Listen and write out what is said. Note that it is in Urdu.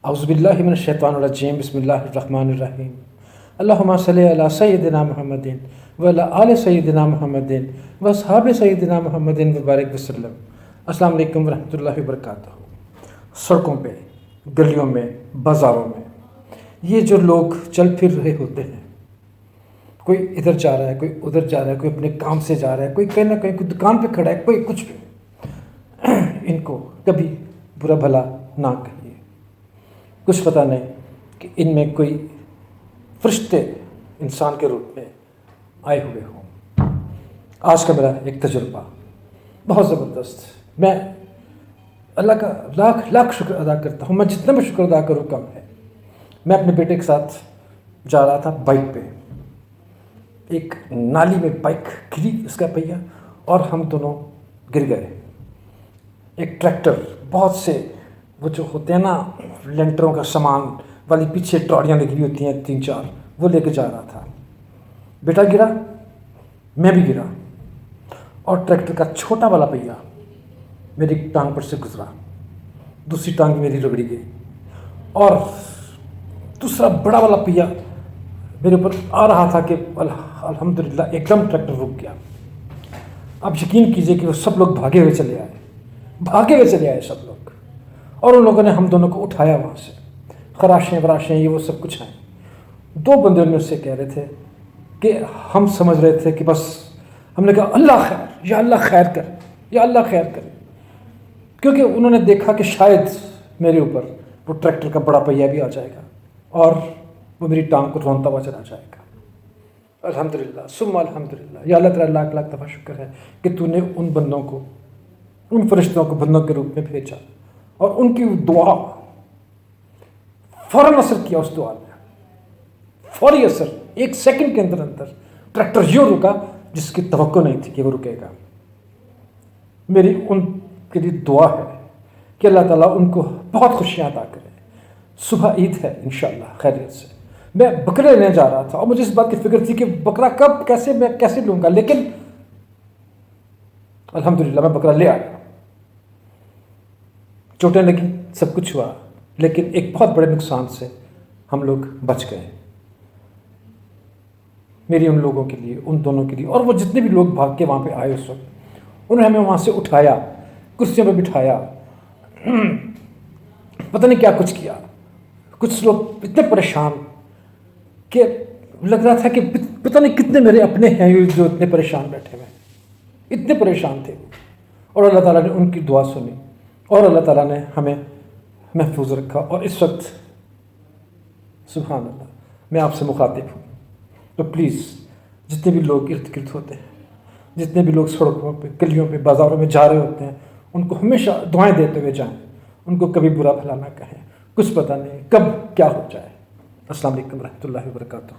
اعوذ باللہ من الشیطان الرجیم بسم اللہ الرحمن الرحیم اللہم صلی علی سیدنا محمد وعلی آل سیدنا محمد واصحاب سیدنا محمد وبارک وسلم۔ السلام علیکم ورحمۃ اللہ وبرکاتہ۔ سڑکوں پہ، گلیوں میں، بازاروں میں یہ جو لوگ چل پھر رہے ہوتے ہیں، کوئی ادھر جا رہا ہے، کوئی ادھر جا رہا ہے، کوئی اپنے کام سے جا رہا ہے، کوئی کہیں نہ کہیں کوئی دکان پہ کھڑا ہے، کوئی کچھ بھی، ان کو کبھی برا بھلا نہ کہیے۔ کچھ پتہ نہیں کہ ان میں کوئی فرشتے انسان کے روپ میں آئے ہوئے ہوں۔ آج کا میرا ایک تجربہ بہت زبردست، میں اللہ کا لاکھ لاکھ شکر ادا کرتا ہوں، میں جتنا بھی شکر ادا کروں کم ہے۔ میں اپنے بیٹے کے ساتھ جا رہا تھا بائک پہ، ایک نالی میں بائک گری، اس کا پہیہ، اور ہم دونوں گر گئے۔ ایک ٹریکٹر، بہت سے وہ جو ہوتے ہیں نا لینٹروں کا سامان والی پیچھے ٹرالیاں لگی ہوتی ہیں 3-4، وہ لے کے جا رہا تھا۔ بیٹا گرا، میں بھی گرا، اور ٹریکٹر کا چھوٹا والا پہیہ میری ٹانگ پر سے گزرا، دوسری ٹانگ میری رگڑی گئی، اور دوسرا بڑا والا پہیہ میرے اوپر آ رہا تھا کہ الحمدللہ ایک دم ٹریکٹر رک گیا۔ اب یقین کیجئے کہ وہ سب لوگ بھاگے ہوئے چلے آئے سب لوگ، اور ان لوگوں نے ہم دونوں کو اٹھایا وہاں سے، خراشیں وراشیں یہ وہ سب کچھ ہیں۔ 2 بندے ان میں سے کہہ رہے تھے کہ ہم سمجھ رہے تھے کہ بس، ہم نے کہا اللہ خیر، یا اللہ خیر کر، یا اللہ خیر کر، کیونکہ انہوں نے دیکھا کہ شاید میرے اوپر وہ ٹریکٹر کا بڑا پہیہ بھی آ جائے گا اور وہ میری ٹانگ کو رونتا ہوا چلا جائے گا۔ الحمدللہ ثم الحمدللہ، یا اللہ تعالیٰ لاکھ لاکھ دفعہ شکر ہے کہ تو نے ان بندوں کو، ان فرشتوں کو بندوں کے روپ میں بھیجا، اور ان کی دعا فوراً اثر کیا۔ اس دعا نے فوری اثر، 1 سیکنڈ کے اندر ٹریکٹر یوں رکا جس کی توقع نہیں تھی کہ وہ رکے گا۔ میری ان کے لیے دعا ہے کہ اللہ تعالیٰ ان کو بہت خوشیاں عطا کرے۔ صبح عید ہے انشاءاللہ خیریت سے۔ میں بکرے لینے جا رہا تھا، اور مجھے اس بات کی فکر تھی کہ بکرا کب کیسے لوں گا، لیکن الحمدللہ میں بکرا لے آیا۔ چوٹیں لگی، سب کچھ ہوا، لیکن ایک بہت بڑے نقصان سے ہم لوگ بچ گئے۔ میری ان لوگوں کے لیے، ان دونوں کے لیے، اور وہ جتنے بھی لوگ بھاگ کے وہاں پہ آئے اس وقت، انہوں نے ہمیں وہاں سے اٹھایا، کرسیوں پہ بٹھایا، پتہ نہیں کیا کچھ کیا۔ کچھ لوگ اتنے پریشان کہ لگ رہا تھا کہ پتہ نہیں کتنے میرے اپنے ہیں جو اتنے پریشان بیٹھے ہوئے، اتنے پریشان تھے، اور اللہ تعالیٰ نے ان کی دعا سنی، اور اللہ تعالیٰ نے ہمیں محفوظ رکھا۔ اور اس وقت سبحان اللہ میں آپ سے مخاطب ہوں، تو پلیز جتنے بھی لوگ ارد گرد ہوتے ہیں، جتنے بھی لوگ سڑکوں پہ، گلیوں پہ، بازاروں میں جا رہے ہوتے ہیں، ان کو ہمیشہ دعائیں دیتے ہوئے جائیں، ان کو کبھی برا بھلا نہ کہیں، کچھ پتہ نہیں کب کیا ہو جائے۔ السلام علیکم ورحمۃ اللہ وبرکاتہ۔